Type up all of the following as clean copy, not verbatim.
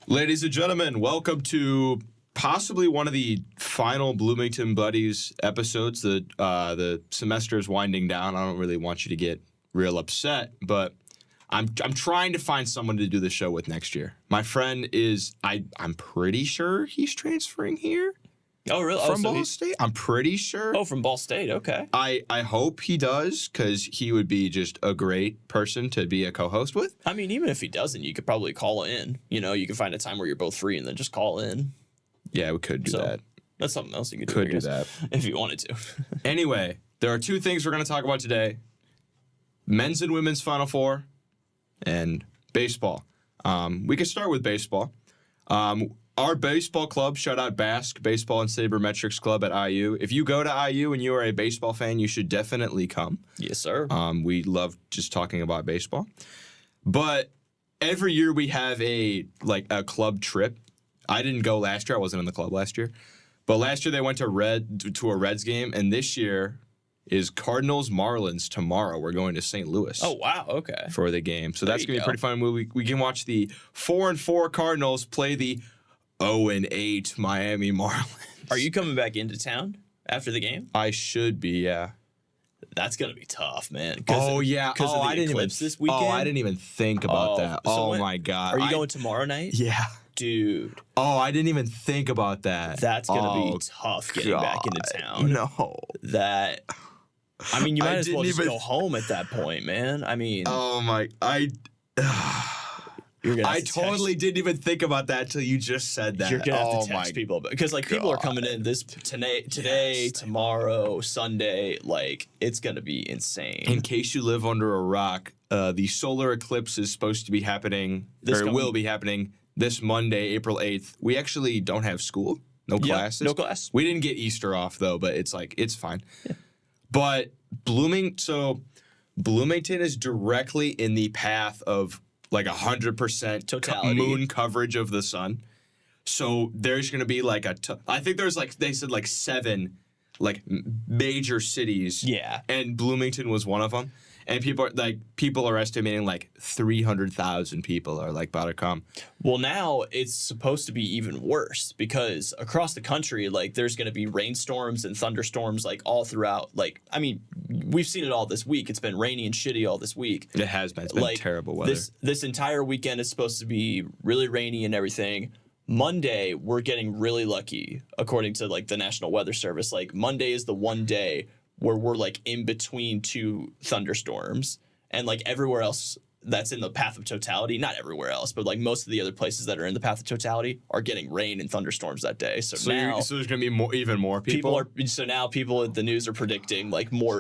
Ladies and gentlemen, welcome to possibly one of the final Bloomington Buddies episodes. The semester is winding down. I don't really want you to get real upset, but I'm trying to find someone to do the show with next year. My friend is I'm pretty sure he's transferring here. Oh, really? From Ball State? I'm pretty sure. Oh, from Ball State. Okay. I hope he does, because he would be just a great person to be a co-host with. I mean, even if he doesn't, you could probably call in. You know, you can find a time where you're both free and then just call in. Yeah, we could do that. That's something else you could do. Could do that. If you wanted to. Anyway, there are two things we're going to talk about today. Men's and women's Final Four and baseball. We could start with baseball. Our baseball club, shout out Basque Baseball and Sabermetrics Club at IU. If you go to IU and you are a baseball fan, you should definitely come. Yes, sir. We love just talking about baseball. But every year we have a club trip. I didn't go last year. I wasn't in the club last year. But last year they went to a Reds game, and this year is Cardinals Marlins tomorrow. We're going to St. Louis. Oh, wow. Okay. For the game. So that's going to be a pretty fun movie. We can watch the 4-4 Cardinals play the 0-8 Miami Marlins. Are you coming back into town after the game? I should be, yeah. That's gonna be tough, man. Yeah. Because of the eclipse this weekend. Oh, I didn't even think about that. So my God. Are you going tomorrow night? Yeah. Dude. Oh, I didn't even think about that. That's gonna be tough getting back into town. No. I mean, you might as well just go home at that point, man. I mean. Oh my. I totally didn't even think about that till you just said that. You're gonna have to text people because people are coming in today, tomorrow, Sunday. Like, it's gonna be insane. In case you live under a rock, the solar eclipse is supposed to be happening, will be happening this Monday, April 8th. We actually don't have school, no classes. No class. We didn't get Easter off though, but it's fine. Yeah. But Bloomington is directly in the path of 100% moon coverage of the sun. So there's going to be I think there's they said 7 major cities. Yeah. And Bloomington was one of them. And people are estimating 300,000 people are about to come. Well, now it's supposed to be even worse because across the country, there's going to be rainstorms and thunderstorms all throughout. I mean, we've seen it all this week. It's been rainy and shitty all this week. It has been. It's been terrible weather. This entire weekend is supposed to be really rainy and everything. Monday, we're getting really lucky, according to the National Weather Service. Monday is the one day where we're in between two thunderstorms, and everywhere else that's in the path of totality, not everywhere else, but most of the other places that are in the path of totality are getting rain and thunderstorms that day. So there's going to be even more people. So now people at the news are predicting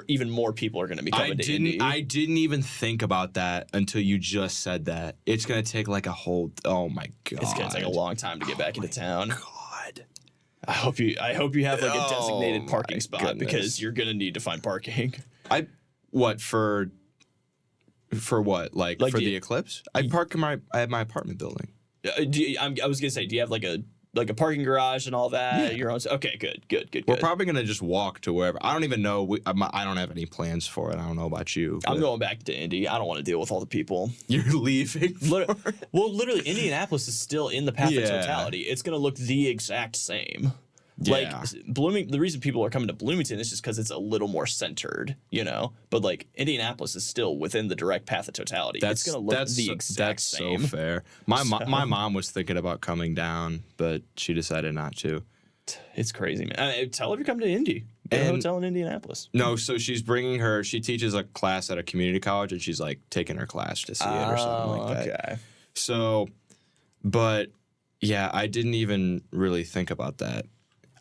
even more people are going to be coming to Indy. I didn't even think about that until you just said that. It's going to take a whole. Oh my God! It's going to take a long time to get back into town. God. I hope you have a designated parking spot because you're gonna need to find parking. For what? For the eclipse? I park at my apartment building. I was gonna say, do you have a parking garage and all that? Yeah. Your own. Okay, good. We're probably gonna just walk to wherever. I don't even know. I don't have any plans for it. I don't know about you. I'm going back to Indy. I don't want to deal with all the people. You're leaving. Literally, Indianapolis is still in the path of totality. It's gonna look the exact same. Yeah. The reason people are coming to Bloomington is just because it's a little more centered, But Indianapolis is still within the direct path of totality. It's gonna look the exact same. That's so fair. My mom was thinking about coming down, but she decided not to. It's crazy, man. Tell her to come to Indy. Get a hotel in Indianapolis. No, so she's bringing her. She teaches a class at a community college, and she's taking her class to see it or something like that. Okay. So, but yeah, I didn't even really think about that.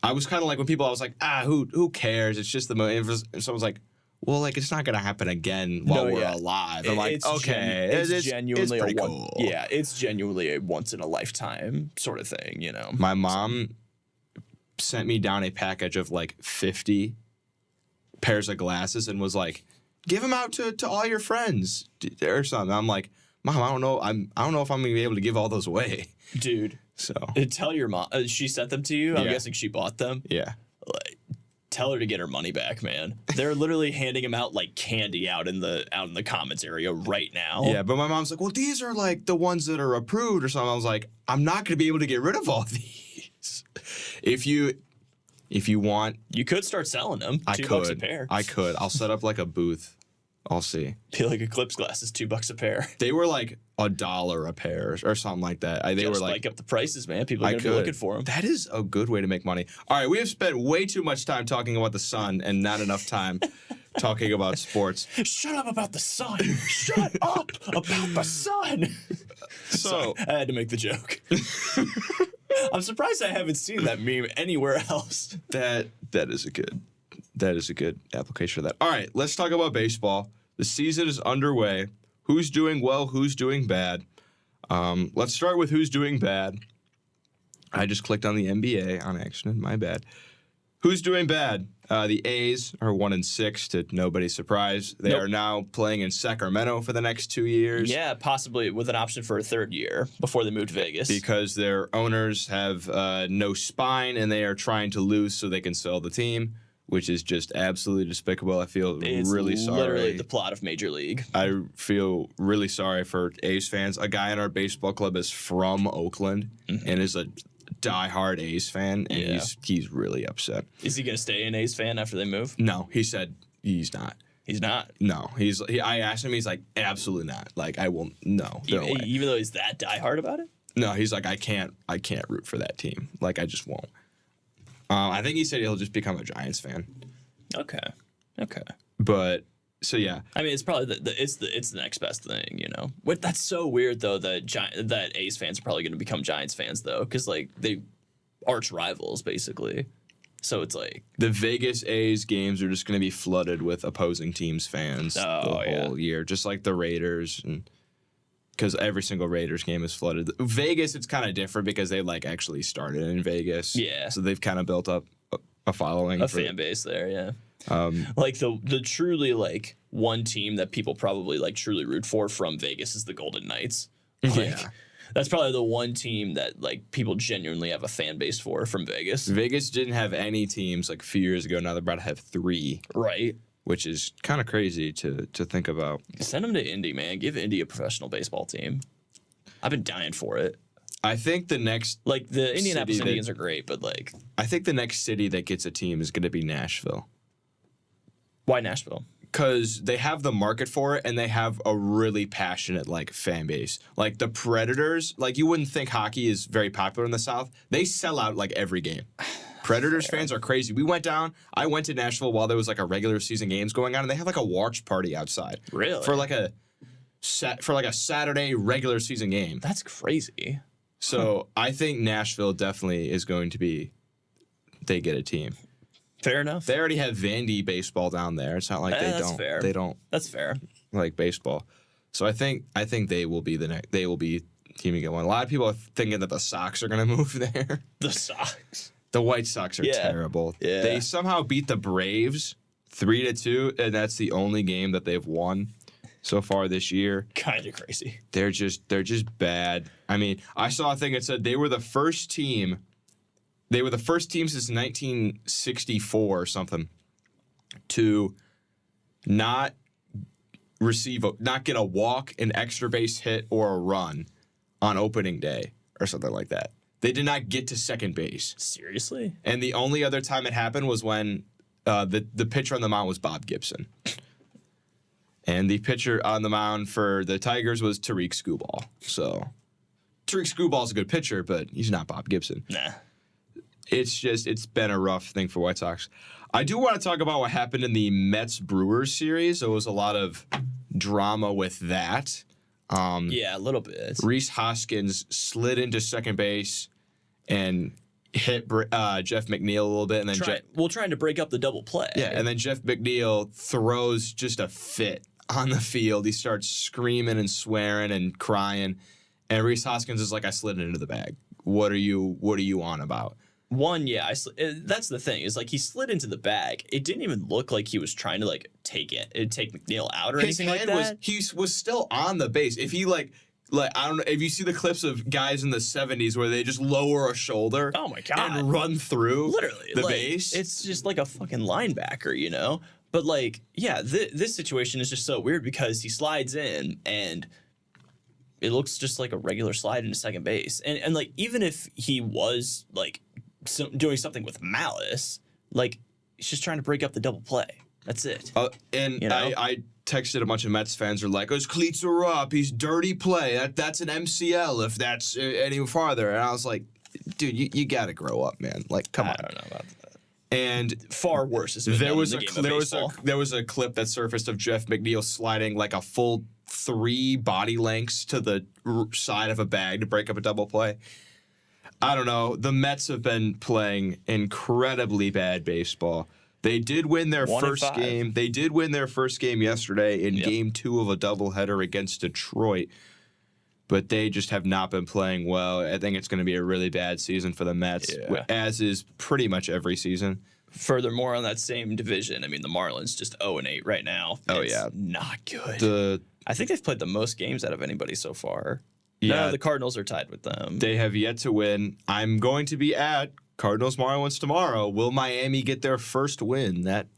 I was kind of when people, I was who cares? It's just the moon. And someone's well, it's not going to happen again while we're alive. I'm okay. It's genuinely it's cool. Yeah, it's genuinely a once in a lifetime sort of thing, My mom sent me down a package of 50 pairs of glasses and was give them out to all your friends or something. I'm Mom, I don't know. I don't know if I'm going to be able to give all those away. Dude. So tell your mom. She sent them to you? I'm guessing she bought them? Yeah. Tell her to get her money back, man. They're literally handing him out like candy out in the comments area right now. Yeah, but my mom's like, well, these are like the ones that are approved or something. I was like, I'm not going to be able to get rid of all these. If you want, you could start selling them. $2 a pair. I could. I'll set up like a booth. I'll see. Feel like Eclipse glasses, $2 a pair. They were like $1 a pair or something like that. They were like, spike up the prices, man. People are gonna be looking for them. That is a good way to make money. All right, we have spent way too much time talking about the sun and not enough time talking about sports. Shut up about the sun. Shut up about the sun. So I had to make the joke. I'm surprised I haven't seen that meme anywhere else. That is a good application of that. All right, let's talk about baseball. The season is underway. Who's doing well? Who's doing bad? Let's start with who's doing bad. I just clicked on the NBA on accident. My bad. Who's doing bad? The A's are 1-6 to nobody's surprise. They are now playing in Sacramento for the next 2 years. Yeah, possibly with an option for a third year before they move to Vegas. Because their owners have no spine and they are trying to lose so they can sell the team, which is just absolutely despicable. I feel really sorry. It's literally the plot of Major League. I feel really sorry for A's fans. A guy in our baseball club is from Oakland and is a diehard A's fan, and he's really upset. Is he going to stay an A's fan after they move? No, he said he's not. He's not? No. I asked him, he's like, absolutely not. Like, I will, no. Even though he's that diehard about it? No, he's like, I can't root for that team. Like, I just won't. I think he said he'll just become a Giants fan. Okay. But so yeah, I mean, it's probably it's the next best thing, you know. What that's so weird though that A's fans are probably going to become Giants fans though, because like they arch rivals basically. So it's like the Vegas A's games are just going to be flooded with opposing teams' fans the whole year, just like the Raiders, and because every single Raiders game is flooded. Vegas, it's kind of different because they like actually started in Vegas, so they've kind of built up a following, fan base there, yeah. Like the truly like one team that people probably like truly root for from Vegas is the Golden Knights. Like, that's probably the one team that like people genuinely have a fan base for from Vegas. Vegas didn't have any teams like a few years ago. Now they're about to have 3. Right. Which is kind of crazy to think about. Send them to Indy, man. Give Indy a professional baseball team. I've been dying for it. I think the next like the Indianapolis Indians are great, but like I think the next city that gets a team is going to be Nashville. Why Nashville? Because they have the market for it and they have a really passionate like fan base. Like the Predators, like you wouldn't think hockey is very popular in the South. They sell out like every game. Predators fans are crazy. I went to Nashville while there was like a regular season games going on, and they have like a watch party outside. Really? For like a Saturday regular season game. That's crazy. So I think Nashville definitely is going to be. They get a team. Fair enough. They already have Vandy baseball down there. It's not like they that's don't. Fair. They don't. That's fair. Like baseball. So I think they will be the next. They will be teaming at one. A lot of people are thinking that the Sox are going to move there. The Sox. The White Sox are terrible. Yeah. They somehow beat the Braves 3-2, and that's the only game that they've won so far this year. Kind of crazy. They're just bad. I mean, I saw a thing that said they were the first team. They were the first team since 1964 or something to not get a walk, an extra base hit, or a run on opening day or something like that. They did not get to second base. Seriously? And the only other time it happened was when the pitcher on the mound was Bob Gibson. And the pitcher on the mound for the Tigers was Tariq Skubal. So Tariq Skubal a good pitcher, but he's not Bob Gibson. Nah. It's been a rough thing for White Sox. I do want to talk about what happened in the Mets-Brewers series. There was a lot of drama with that. Yeah, a little bit. Rhys Hoskins slid into second base and hit Jeff McNeil a little bit, and then trying to break up the double play. Yeah, and then Jeff McNeil throws just a fit on the field. He starts screaming and swearing and crying, and Rhys Hoskins is like, "I slid into the bag. What are you on about?" That's the thing. Is like he slid into the bag. It didn't even look like he was trying to like take McNeil out or anything like that. He was still on the base. If he like like, I don't know if you see the clips of guys in the 70s where they just lower a shoulder. Oh my God. And run through literally the like, base. It's just like a fucking linebacker, you know? But like, yeah, this situation is just so weird because he slides in and it looks just like a regular slide into second base. And like, even if he was like doing something with malice, like he's just trying to break up the double play. That's it. And you know? I texted a bunch of Mets fans who are like, his cleats are up. He's dirty play. That's an MCL if that's any farther. And I was like, dude, you got to grow up, man. Like, come on. I don't know about that. And far worse has been there was a clip that surfaced of Jeff McNeil sliding like a full 3 body lengths to the side of a bag to break up a double play. I don't know. The Mets have been playing incredibly bad baseball. They did win their first game. They did win their first game yesterday in Game 2 of a doubleheader against Detroit. But they just have not been playing well. I think it's going to be a really bad season for the Mets, as is pretty much every season. Furthermore, on that same division, I mean, the Marlins just 0-8 right now. It's not good. I think they've played the most games out of anybody so far. Yeah. No, the Cardinals are tied with them. They have yet to win. I'm going to be at Cardinals Marlins tomorrow. Will Miami get their first win? That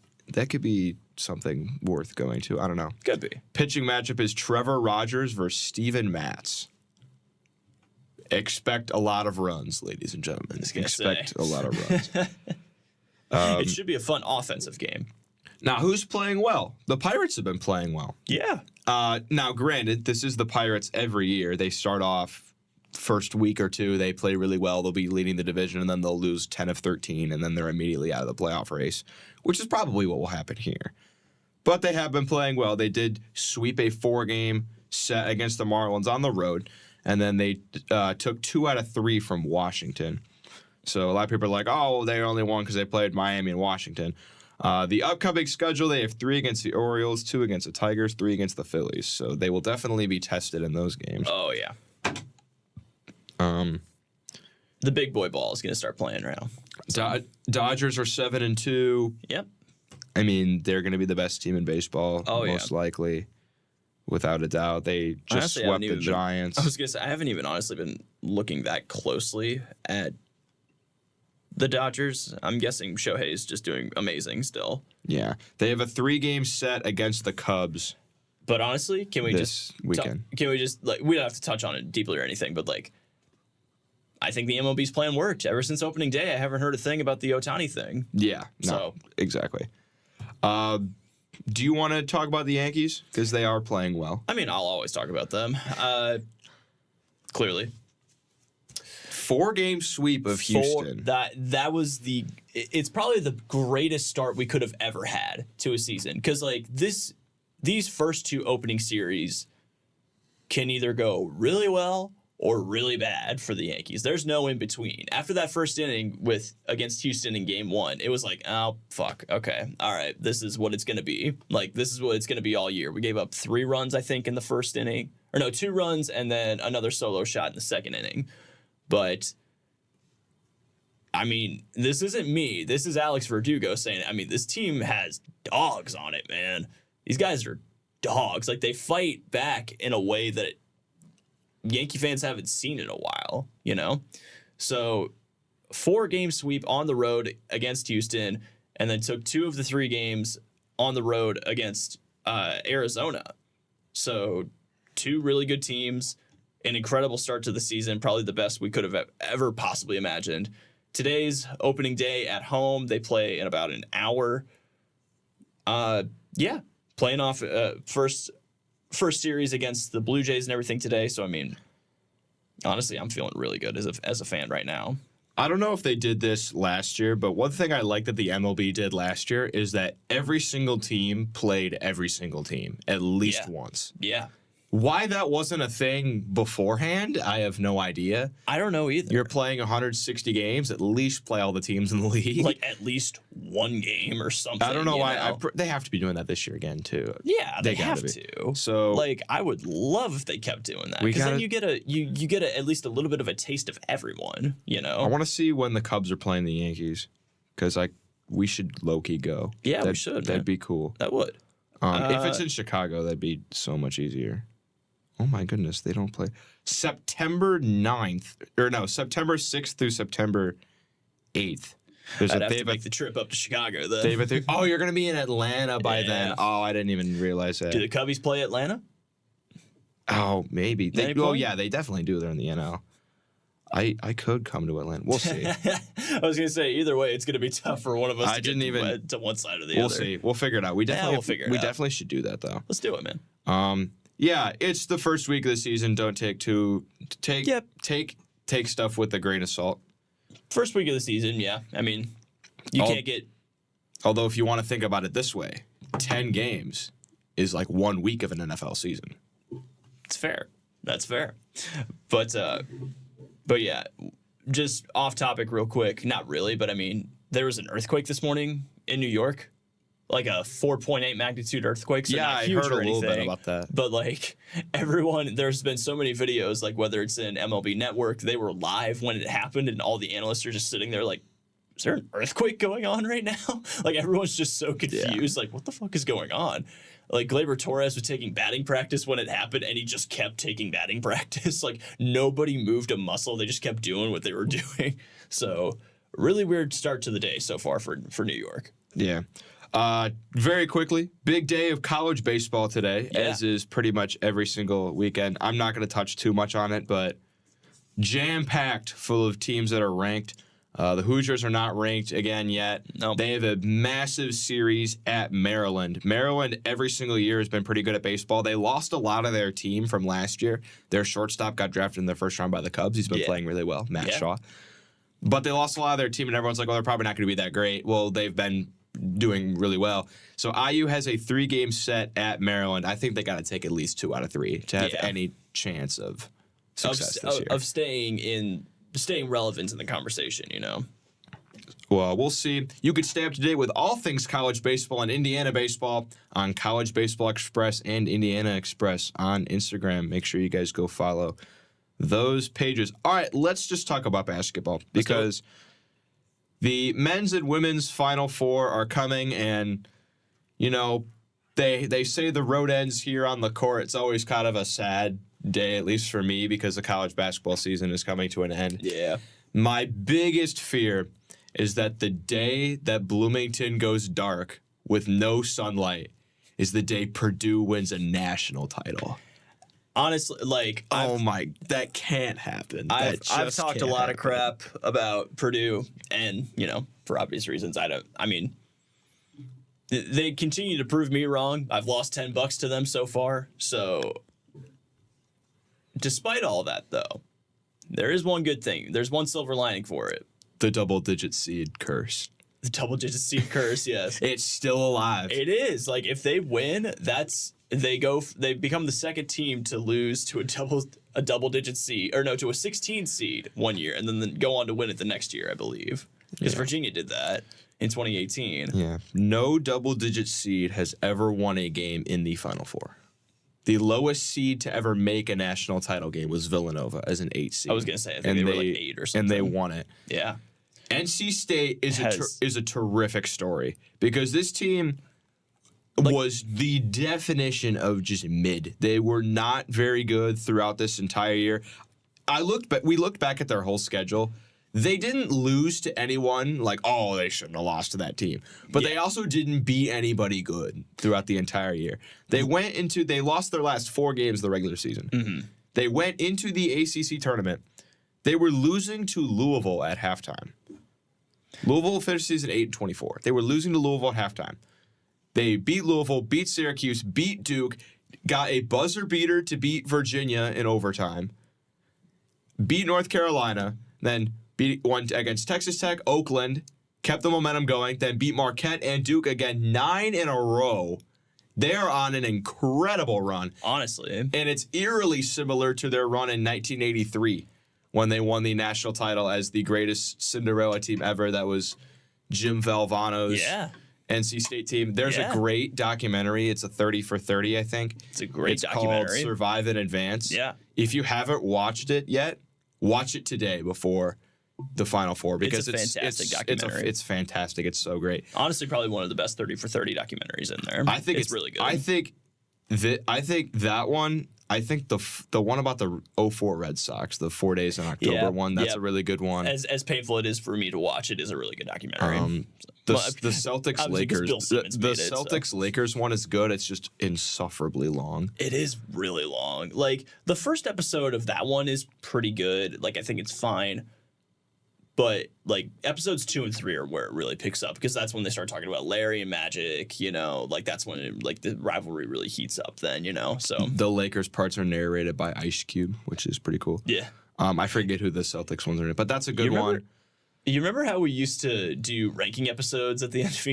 could be something worth going to. I don't know. Could be. Pitching matchup is Trevor Rogers versus Steven Matz. Expect a lot of runs, ladies and gentlemen. Expect a lot of runs. It should be a fun offensive game. Now, who's playing well? The Pirates have been playing well. Yeah. Now, granted, this is the Pirates every year. They start off first week or two, they play really well. They'll be leading the division, and then they'll lose 10 of 13, and then they're immediately out of the playoff race, which is probably what will happen here. But they have been playing well. They did sweep a 4-game set against the Marlins on the road, and then they took 2 out of 3 from Washington. So a lot of people are like, oh, they only won because they played Miami and Washington. The upcoming schedule, they have 3 against the Orioles, 2 against the Tigers, 3 against the Phillies. So they will definitely be tested in those games. Oh, yeah. The big boy ball is going to start playing now. Dodgers are 7-2. Yep. I mean, they're going to be the best team in baseball, most likely, without a doubt. They just swept the Giants. I was going to say, I haven't even honestly been looking that closely at the Dodgers. I'm guessing Shohei's just doing amazing still. Yeah. They have a 3-game set against the Cubs. But honestly, can we this weekend? Can we just, like, we don't have to touch on it deeply or anything, but, like, I think the MLB's plan worked. Ever since opening day, I haven't heard a thing about the Ohtani thing. Yeah. No, exactly. Do you want to talk about the Yankees? Because they are playing well. I mean, I'll always talk about them. Clearly. 4-game sweep of Houston. That was it's probably the greatest start we could have ever had to a season. Because, like, these first 2 opening series can either go really well or really bad for the Yankees. There's no in between. After that first inning against Houston in game 1, it was like, oh, fuck. Okay. All right. This is what it's going to be. Like, this is what it's going to be all year. We gave up 3 runs, I think, in the first inning. Or no, 2 runs and then another solo shot in the second inning. But, I mean, this isn't me. This is Alex Verdugo saying, I mean, this team has dogs on it, man. These guys are dogs. Like, they fight back in a way that Yankee fans haven't seen in a while, you know? So 4-game sweep on the road against Houston, and then took 2 of the 3 games on the road against Arizona. So 2 really good teams, an incredible start to the season, probably the best we could have ever possibly imagined. Today's opening day at home. They play in about an hour. Playing off first series against the Blue Jays and everything today. So, I mean, honestly, I'm feeling really good as a fan right now. I don't know if they did this last year, but one thing I like that the MLB did last year is that every single team played every single team at least once. Yeah. Why that wasn't a thing beforehand, I have no idea. I don't know either. You're playing 160 games, at least play all the teams in the league. Like, at least 1 game or something. I don't know why. They have to be doing that this year again, too. Yeah, they have to. So, like, I would love if they kept doing that. Because then you get at least a little bit of a taste of everyone, you know? I want to see when the Cubs are playing the Yankees. Because we should low-key go. Yeah, we should, That'd be cool. That would. If it's in Chicago, that'd be so much easier. Oh my goodness, they don't play September 6th through September 8th. I'd have to make the trip up to Chicago then. You're going to be in Atlanta by then. Oh, I didn't even realize that. Do the Cubbies play Atlanta? Oh, maybe. They definitely do. They're in the NL. I could come to Atlanta. We'll see. I was going to say, either way, it's going to be tough for one of us to get to one side or the other. We'll see. We'll figure it out. We definitely should do that, though. Let's do it, man. Yeah, it's the first week of the season. Don't take stuff with a grain of salt. First week of the season, yeah. I mean, you can't get... Although, if you want to think about it this way, 10 games is like 1 week of an NFL season. It's fair. That's fair. But yeah, just off topic real quick. Not really, but I mean, there was an earthquake this morning in New York. Like a 4.8 magnitude earthquake. So yeah, I heard a little bit about that. But like there's been so many videos, like whether it's in MLB Network, they were live when it happened, and all the analysts are just sitting there like, is there an earthquake going on right now? Like everyone's just so confused. Like, what the fuck is going on? Like Gleyber Torres was taking batting practice when it happened, and he just kept taking batting practice. Like nobody moved a muscle. They just kept doing what they were doing. So really weird start to the day so far for New York. Yeah. Very quickly, big day of college baseball today, as is pretty much every single weekend. I'm not going to touch too much on it, but jam-packed full of teams that are ranked. The Hoosiers are not ranked again yet. Nope. They have a massive series at Maryland. Maryland every single year has been pretty good at baseball. They lost a lot of their team from last year. Their shortstop got drafted in the first round by the Cubs. He's been playing really well, Matt Shaw. But they lost a lot of their team, and everyone's like, well, they're probably not going to be that great. Well, they've been doing really well. So IU has a 3-game set at Maryland. I think they got to take at least 2 out of 3 to have any chance of success this year. Of staying relevant in the conversation, you know. Well, we'll see. You could stay up to date with all things college baseball and Indiana baseball on College Baseball Express and Indiana Express on Instagram. Make sure you guys go follow those pages. All right, let's just talk about basketball because the men's and women's Final Four are coming, and, you know, they say the road ends here on the court. It's always kind of a sad day, at least for me, because the college basketball season is coming to an end. Yeah. My biggest fear is that the day that Bloomington goes dark with no sunlight is the day Purdue wins a national title. Honestly, like, that can't happen. I've talked a lot of crap about Purdue, and, you know, for obvious reasons, they continue to prove me wrong. I've lost $10 to them so far. So, despite all that, though, there is one good thing. There's one silver lining for it. The double-digit seed curse. The double-digit seed curse, yes. It's still alive. It is. Like, if they win, they become the second team to lose to a double-digit seed, or no, to a 16 seed one year, and then go on to win it the next year, I believe. Because Virginia did that in 2018. Yeah. No double-digit seed has ever won a game in the Final Four. The lowest seed to ever make a national title game was Villanova as an 8 seed. I was going to say, I think they were like 8 or something. And they won it. Yeah. NC State is a terrific story because this team was the definition of just mid. They were not very good throughout this entire year. We looked back at their whole schedule. They didn't lose to anyone like, oh, they shouldn't have lost to that team. But they also didn't beat anybody good throughout the entire year. They lost their last 4 games of the regular season. Mm-hmm. They went into the ACC tournament. They were losing to Louisville at halftime. Louisville finished the season 8-24. They were losing to Louisville at halftime. They beat Louisville, beat Syracuse, beat Duke, got a buzzer beater to beat Virginia in overtime, beat North Carolina, then won against Texas Tech, Oakland, kept the momentum going, then beat Marquette and Duke again 9 in a row. They are on an incredible run. Honestly. And it's eerily similar to their run in 1983 when they won the national title as the greatest Cinderella team ever. That was Jim Valvano's NC State team. There's a great documentary. It's a 30 for 30, I think. It's a great documentary. It's called Survive in Advance. Yeah. If you haven't watched it yet, watch it today before the Final Four because it's a fantastic documentary. It's fantastic. It's so great. Honestly, probably one of the best 30 for 30 documentaries in there. I think it's really good. I think that one I think the one about the '04 Red Sox, the 4 Days in October one, that's a really good one. As painful it is for me to watch, it is a really good documentary. The Celtics Lakers, the Celtics Lakers one is good. It's just insufferably long. It is really long. Like the first episode of that one is pretty good. Like I think it's fine. But like episodes 2 and 3 are where it really picks up because that's when they start talking about Larry and Magic. Like that's when the rivalry really heats up. Then so the Lakers parts are narrated by Ice Cube, which is pretty cool. Yeah. I forget who the Celtics ones are, but that's a good one. You remember how we used to do ranking episodes at the end of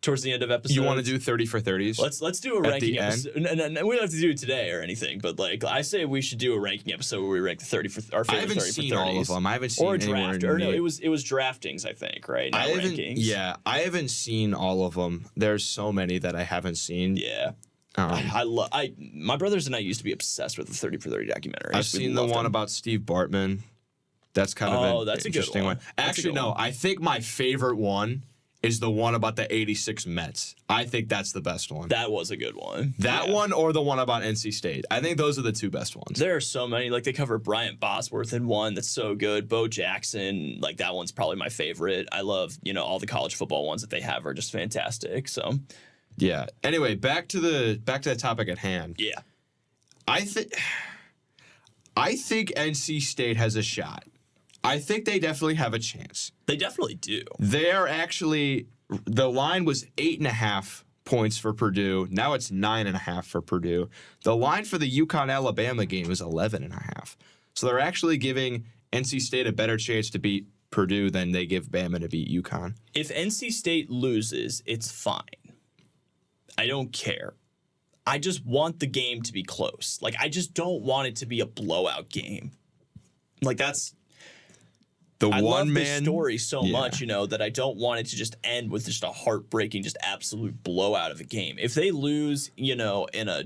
towards the end of episodes? You want to do 30 for 30s? Let's do a ranking episode. No, we don't have to do it today or anything, but like I say we should do a ranking episode where we rank the 30 for our favorite 30 for 30s. I haven't seen all of them. I haven't seen or draft. Or no, it was draftings, I think, right? Not rankings. Yeah, I haven't seen all of them. There's so many that I haven't seen. Yeah. My brothers and I used to be obsessed with the 30 for 30 documentaries. I've seen the one about Steve Bartman. That's kind of an interesting one. Actually, no, I think my favorite one is the one about the 86 Mets. I think that's the best one. That was a good one. That one or the one about NC State. I think those are the two best ones. There are so many. Like they cover Bryant Bosworth in one that's so good. Bo Jackson, like that one's probably my favorite. I love, all the college football ones that they have are just fantastic. So yeah. Anyway, back to the topic at hand. Yeah. I think NC State has a shot. I think they definitely have a chance. They definitely do. They are actually, the line was 8.5 points for Purdue. Now it's 9.5 for Purdue. The line for the UConn-Alabama game was 11.5. So they're actually giving NC State a better chance to beat Purdue than they give Bama to beat UConn. If NC State loses, it's fine. I don't care. I just want the game to be close. Like, I just don't want it to be a blowout game. Like, that's... I love this story so much, that I don't want it to just end with just a heartbreaking, just absolute blowout of a game. If they lose, in a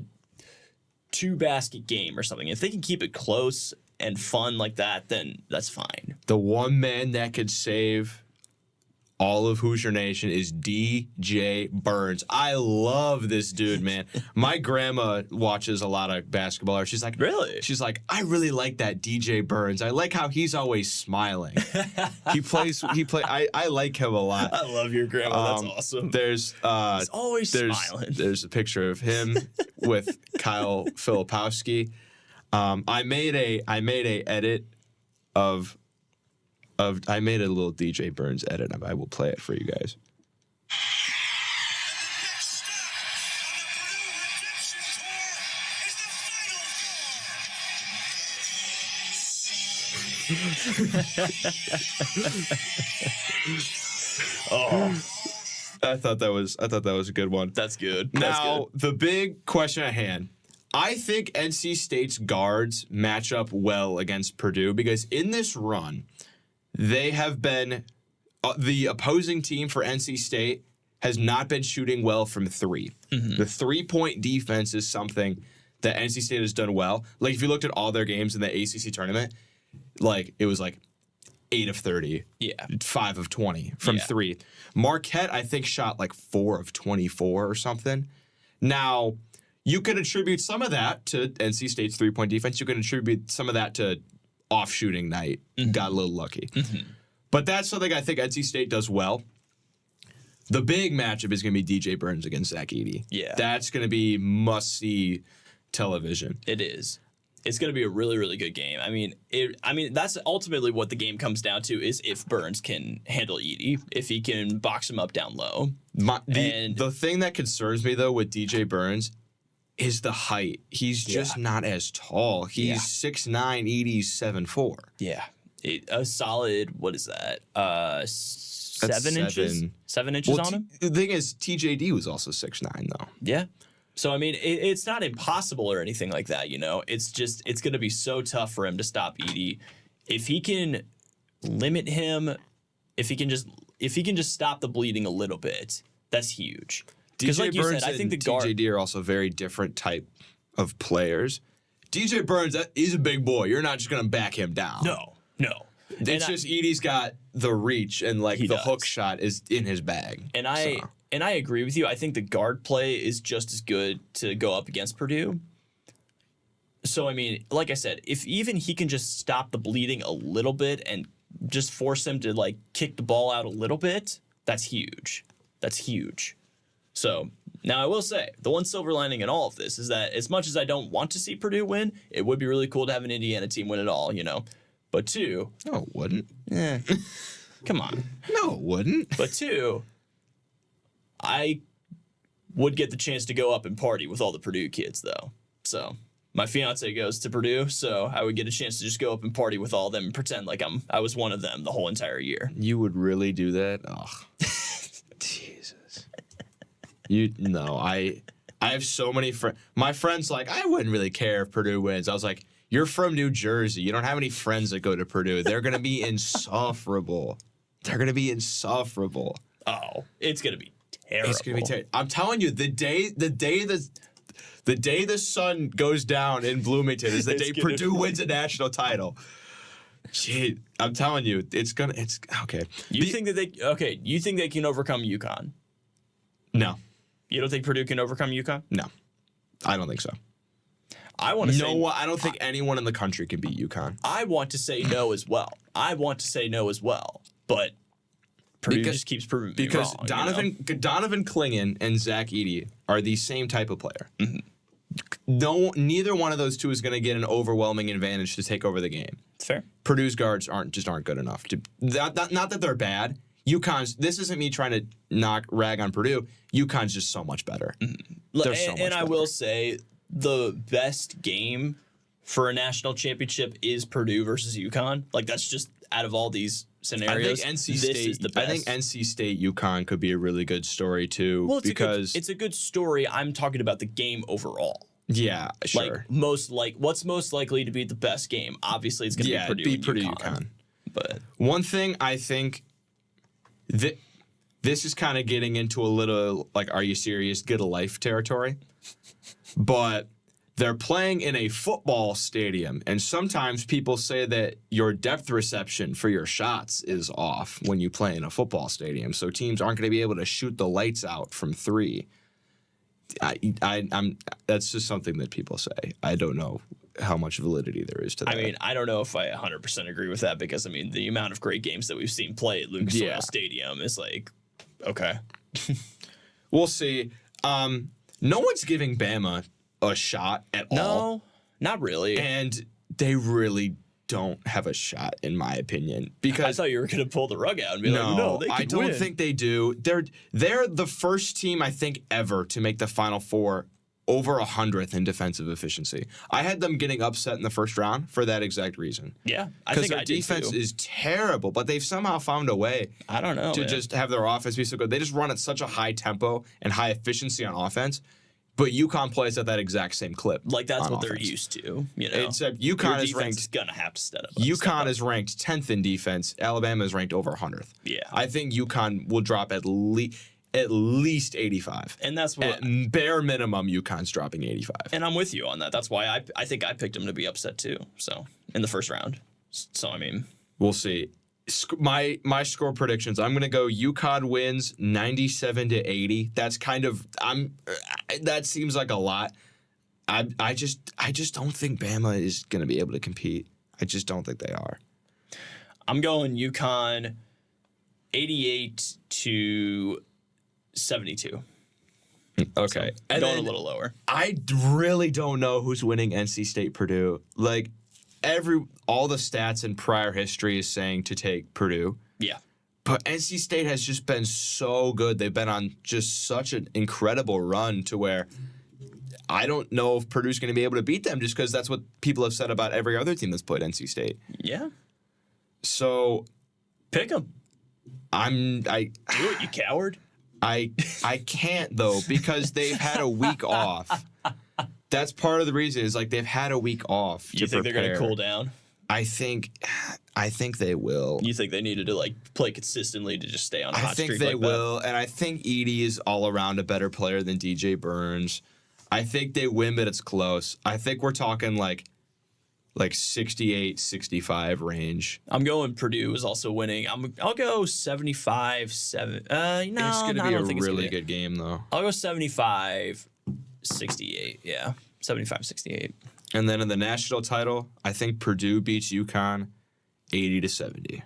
2-basket game or something, if they can keep it close and fun like that, then that's fine. The one man that could save all of Hoosier Nation is DJ Burns. I love this dude, man. My grandma watches a lot of basketball. She's like, really? She's like, I really like that DJ Burns. I like how he's always smiling. I like him a lot. I love your grandma. That's awesome. He's always smiling. There's a picture of him with Kyle Filipowski. I made a little DJ Burns edit. I will play it for you guys. I thought that was a good one. That's good. Now, the big question at hand. I think NC State's guards match up well against Purdue because in this run, they have been the opposing team for NC State has not been shooting well from three. Mm-hmm. The 3-point defense is something that NC State has done well. Like if you looked at all their games in the ACC tournament, like it was like 8 of 30, 5 of 20 from three. Marquette, I think, shot like 4 of 24 or something. Now, you can attribute some of that to NC State's 3-point defense. You can attribute some of that to off shooting night. Mm-hmm. Got a little lucky. Mm-hmm. But that's something I think NC State does well. The big matchup is going to be DJ Burns against Zach Edey. Yeah. That's going to be must-see television. It is. It's going to be a really, really good game. I mean, that's ultimately what the game comes down to is if Burns can handle Edey, if he can box him up down low. The thing that concerns me, though, with DJ Burns is the height. He's just not as tall. He's 6'9", Edey's 7'4". Yeah. A solid, what is that? 7 inches? 7 inches on him? The thing is, TJD was also 6'9", though. Yeah. So, I mean, it's not impossible or anything like that, It's just, it's going to be so tough for him to stop Edey. If he can limit him, if he can just stop the bleeding a little bit, that's huge. Because like you said, I think the guard... TJD are also very different type of players. DJ Burns, he's a big boy. You're not just going to back him down. No. It's just Edey's got the reach and the hook shot is in his bag. And I agree with you. I think the guard play is just as good to go up against Purdue. So, I mean, like I said, if even he can just stop the bleeding a little bit and just force him to, like, kick the ball out a little bit, that's huge. That's huge. So, now I will say, the one silver lining in all of this is that as much as I don't want to see Purdue win, it would be really cool to have an Indiana team win it all, you know. But two... No, it wouldn't. Come on. No, it wouldn't. But two, I would get the chance to go up and party with all the Purdue kids, though. So, my fiance goes to Purdue, so I would get a chance to just go up and party with all of them and pretend like I was one of them the whole entire year. You would really do that? Oh, Jesus. I have so many friends. My friends like, I wouldn't really care if Purdue wins. I was like, you're from New Jersey. You don't have any friends that go to Purdue. They're going to be insufferable. They're going to be insufferable. Oh, it's going to be terrible. It's going to be terrible. I'm telling you, the day the sun goes down in Bloomington is the day Purdue wins a national title. Gee, I'm telling you, it's okay. You think they can overcome UConn? No. You don't think Purdue can overcome UConn? No. I don't think so. I want to say no. I don't think anyone in the country can beat UConn. I want to say no as well. But Purdue just keeps proving me wrong. Because Donovan Clingan and Zach Edey are the same type of player. Mm-hmm. Neither one of those two is going to get an overwhelming advantage to take over the game. Fair. Purdue's guards aren't good enough to. Not that they're bad. UConn's. This isn't me trying to rag on Purdue. UConn's just so much better. Mm-hmm. And I will say, the best game for a national championship is Purdue versus UConn. Like, that's just out of all these scenarios. I think NC State is the best. I think NC State UConn could be a really good story too. Well, because it's a good story. I'm talking about the game overall. Yeah, sure. What's most likely to be the best game? Obviously, it's going to be Purdue UConn. But one thing I think that this is kind of getting into a little like, are you serious? Get a life territory. But they're playing in a football stadium, and sometimes people say that your depth reception for your shots is off when you play in a football stadium, so teams aren't going to be able to shoot the lights out from three. That's just something that people say. I don't know how much validity there is to that. I mean, I don't know if I 100% agree with that because, I mean, the amount of great games that we've seen play at Lucas Oil Stadium is like, okay. We'll see. No one's giving Bama a shot at all. No, not really. And they really don't have a shot, in my opinion. Because I thought you were going to pull the rug out and be like, no, they can I don't win. think they do. They're the first team, I think, ever to make the Final Four over 100th in defensive efficiency. I had them getting upset in the first round for that exact reason. Yeah, I think their defense is terrible, but they've somehow found a way to just have their offense be so good. They just run at such a high tempo and high efficiency on offense. But UConn plays at that exact same clip. Like, that's what they're used to, you know. Except UConn is ranked. Is gonna have to step up. UConn is ranked 10th in defense. Alabama is ranked over 100th. Yeah, I think UConn will drop at least 85. And that's what at bare minimum UConn's dropping 85. And I'm with you on that. That's why I think I picked them to be upset too. So in the first round. So I mean, we'll see. My score predictions. I'm gonna go UConn wins 97-80. That's kind of that seems like a lot. I just don't think Bama is gonna be able to compete. I just don't think they are. I'm going UConn 88-72. Okay, so going a little lower. I really don't know who's winning NC State Purdue. Like all the stats in prior history is saying to take Purdue. Yeah. But NC State has just been so good. They've been on just such an incredible run to where I don't know if Purdue's going to be able to beat them just because that's what people have said about every other team that's played NC State. Yeah. So pick them. Do it, you coward. I can't though because they've had a week off. That's part of the reason is like they've had a week off. You think they're going to cool down? I think they will. You think they needed to like play consistently to just stay on a hot streak? I think they will, and I think Edey is all around a better player than DJ Burns. I think they win, but it's close. I think we're talking like 68-65 range. I'm going Purdue is also winning. I'll go 75-7. It's going to be a really good game though. I'll go 75-68. Yeah, 75-68. And then in the national title, I think Purdue beats UConn 80-70.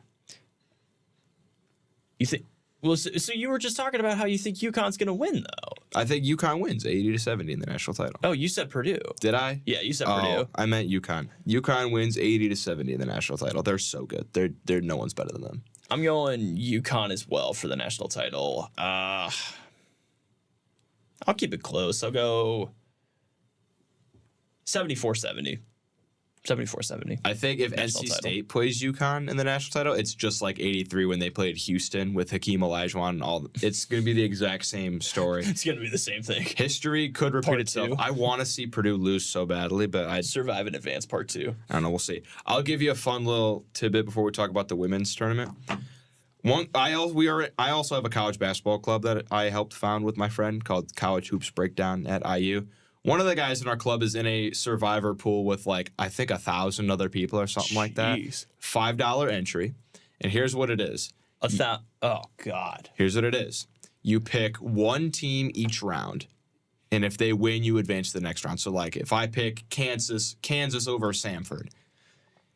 You think? Well, so you were just talking about how you think UConn's going to win, though. I think UConn wins 80-70 in the national title. Oh, you said Purdue. Did I? Yeah, you said Purdue. I meant UConn. UConn wins 80-70 in the national title. They're so good. They're no one's better than them. I'm going UConn as well for the national title. I'll keep it close. I'll go 74-70. 74-70. I think if NC State plays UConn in the national title, it's just like 83 when they played Houston with Hakeem Olajuwon and all. It's going to be the exact same story. It's going to be the same thing. History could repeat itself. I want to see Purdue lose so badly, but I'd survive in advance part 2. I don't know. We'll see. I'll give you a fun little tidbit before we talk about the women's tournament. I also have a college basketball club that I helped found with my friend called College Hoops Breakdown at IU. One of the guys in our club is in a survivor pool with like I think 1,000 other people or something like that. $5 entry, and here's what it is. Oh God. Here's what it is. You pick one team each round, and if they win, you advance to the next round. So like if I pick Kansas over Samford,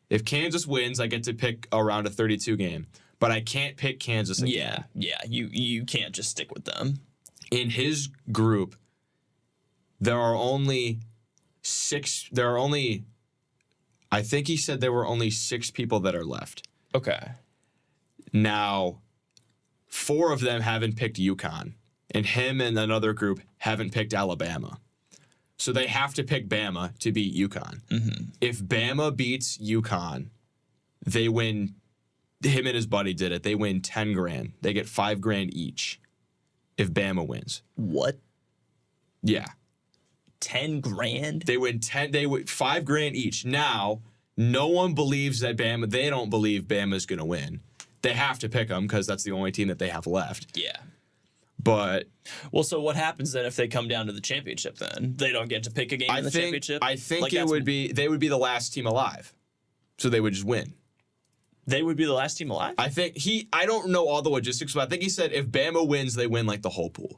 if Kansas wins, I get to pick a round of 32 game, but I can't pick Kansas again. Yeah. You can't just stick with them. In his group, there are only 6. I think he said there were only 6 people that are left. Okay. Now, 4 of them haven't picked UConn, and him and another group haven't picked Alabama. So they have to pick Bama to beat UConn. Mm-hmm. If Bama beats UConn, they win. Him and his buddy did it. They win $10,000. They get $5,000 each. If Bama wins. What? Yeah. $10,000? They win $5,000 each. Now, no one believes that Bama. They don't believe Bama's going to win. They have to pick them because that's the only team that they have left. Yeah. But so what happens then if they come down to the championship? Then they don't get to pick a game in the championship. I think they would be the last team alive, so they would just win. They would be the last team alive? I don't know all the logistics, but I think he said if Bama wins, they win like the whole pool.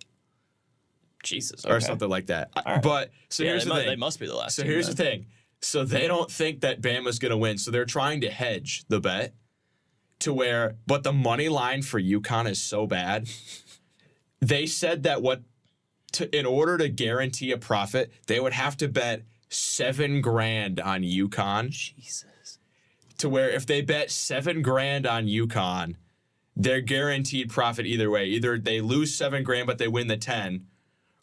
Jesus. Okay. Or something like that. Right. But here's the thing. They must be the last team. So here's the thing. So they don't think that Bama's going to win. So they're trying to hedge the bet to where, but the money line for UConn is so bad. They said that in order to guarantee a profit, they would have to bet $7,000 on UConn. Jesus. To where if they bet $7,000 on UConn, they're guaranteed profit either way. Either they lose $7,000 but they win the 10,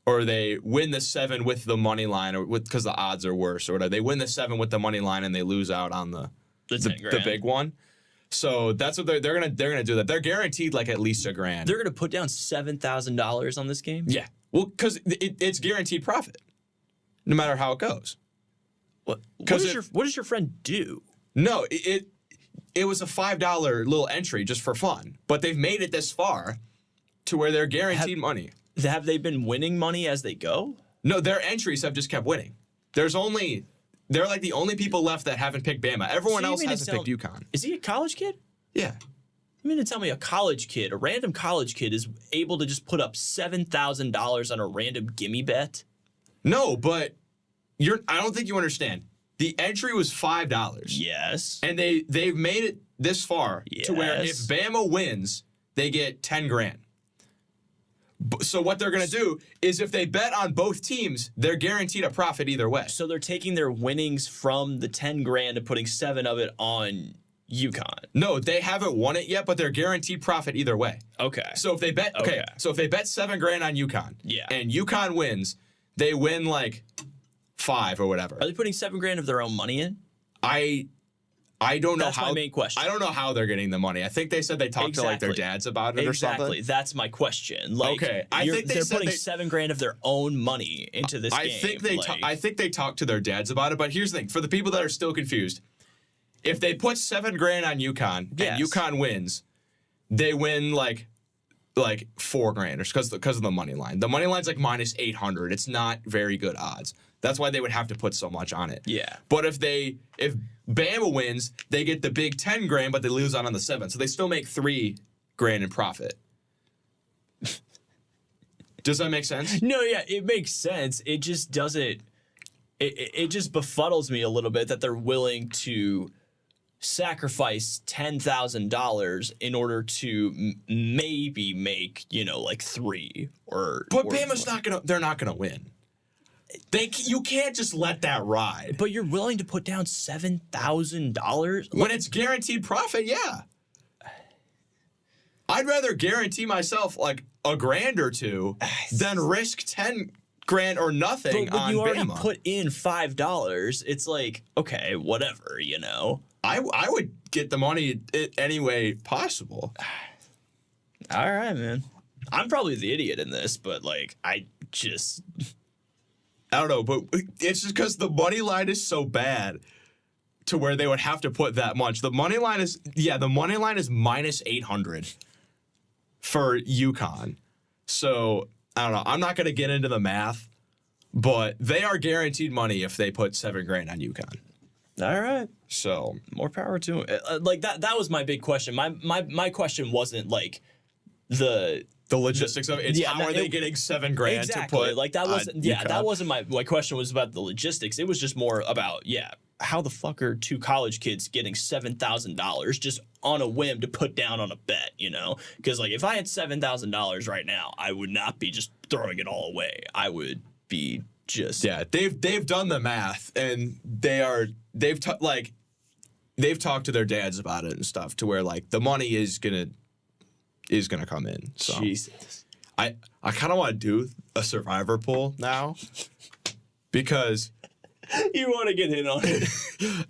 or they win the 7 with the money line, or because the odds are worse, or whatever. They win the 7 with the money line and they lose out on the big one. So that's what they're gonna do. That they're guaranteed like at least $1,000. They're gonna put down $7,000 on this game. Yeah, well, because it's guaranteed profit, no matter how it goes. What does your friend do? No, it was a $5 little entry just for fun, but they've made it this far to where they're guaranteed money. Have they been winning money as they go? No, their entries have just kept winning. They're like the only people left that haven't picked Bama. Everyone else hasn't picked UConn. Is he a college kid? Yeah. You mean to tell me a random college kid is able to just put up $7,000 on a random gimme bet? No, but I don't think you understand. The entry was $5. Yes. And they've made it this far to where if Bama wins, they get $10,000. So what they're going to do is if they bet on both teams, they're guaranteed a profit either way. So they're taking their winnings from the $10,000 and putting 7 of it on UConn. No, they haven't won it yet, but they're guaranteed profit either way. Okay. So if they bet so if they bet $7,000 on UConn, and UConn wins, they win like 5 or whatever. Are they putting $7,000 of their own money in? I don't know That's my main question. I don't know how they're getting the money. I think they said they talked to like their dads about it or something. Exactly. That's my question. Like, okay. They're putting $7,000 of their own money into this game. I think they talked to their dads about it. But here's the thing: for the people that are still confused, if they put $7,000 on UConn and UConn wins, they win like $4,000 because of the money line. The money line's like minus 800. It's not very good odds. That's why they would have to put so much on it. Yeah. But if Bama wins, they get the big $10,000, but they lose out on the 7, so they still make $3,000 in profit. Does that make sense? No, yeah, it makes sense. It just doesn't. it just befuddles me a little bit that they're willing to sacrifice $10,000 in order to maybe make, like 3 or. But Bama's not gonna. They're not gonna win. You can't just let that ride. But you're willing to put down $7,000 when it's guaranteed profit. Yeah. I'd rather guarantee myself like $1,000 or $2 than risk 10 grand or nothing but when on you already Bama. put in $5, it's like, okay, whatever, I would get the money any way possible. All right, man. I'm probably the idiot in this, but I don't know, but it's just because the money line is so bad to where they would have to put that much. The money line is minus 800 for UConn. So I don't know. I'm not going to get into the math, but they are guaranteed money if they put $7,000 on UConn. All right. So more power to them. That was my big question. My question wasn't the logistics of it. It's how are they getting $7,000 exactly. to put that wasn't UConn? that wasn't my question was about the logistics. It was just more about how the fuck are 2 college kids getting $7,000 just on a whim to put down on a bet, Because if I had $7,000 right now, I would not be just throwing it all away. I would be just they've done the math and they've talked to their dads about it and stuff to where the money is gonna come in. So Jesus. I kind of want to do a survivor pool now because you want to get in on it.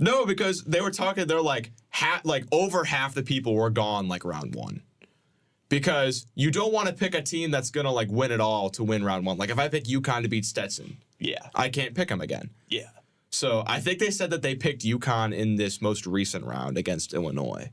No, because they were talking, they're over half the people were gone round 1. Because you don't want to pick a team that's going to win it all to win round 1. If I pick UConn to beat Stetson, I can't pick them again. Yeah. So I think they said that they picked UConn in this most recent round against Illinois.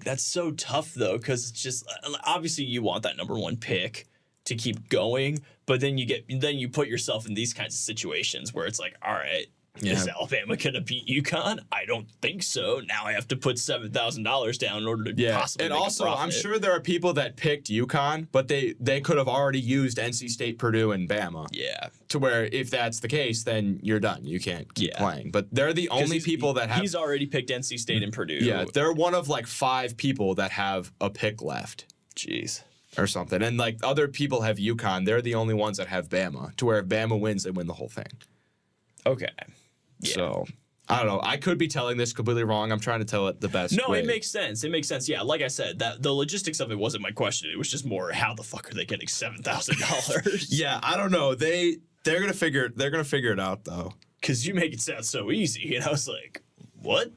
That's so tough though, because it's just obviously you want that number 1 pick to keep going, but then you put yourself in these kinds of situations where it's all right, is Alabama gonna beat UConn? I don't think so. Now I have to put $7,000 down in order to possibly and make also a profit. I'm sure there are people that picked UConn, but they could have already used NC State, Purdue, and Bama. Yeah. To where if that's the case, then you're done. You can't keep playing. But they're the only people that have. He's already picked NC State and Purdue. Yeah, they're one of 5 people that have a pick left. Jeez. Or something. And other people have UConn. They're the only ones that have Bama. To where if Bama wins, they win the whole thing. Okay. Yeah. So I don't know. I could be telling this completely wrong. I'm trying to tell it the best way. No, it makes sense. It makes sense. Yeah, like I said, that the logistics of it wasn't my question. It was just more how the fuck are they getting $7,000? Yeah, I don't know. They're gonna figure it out though. Because you make it sound so easy, and I was like, what?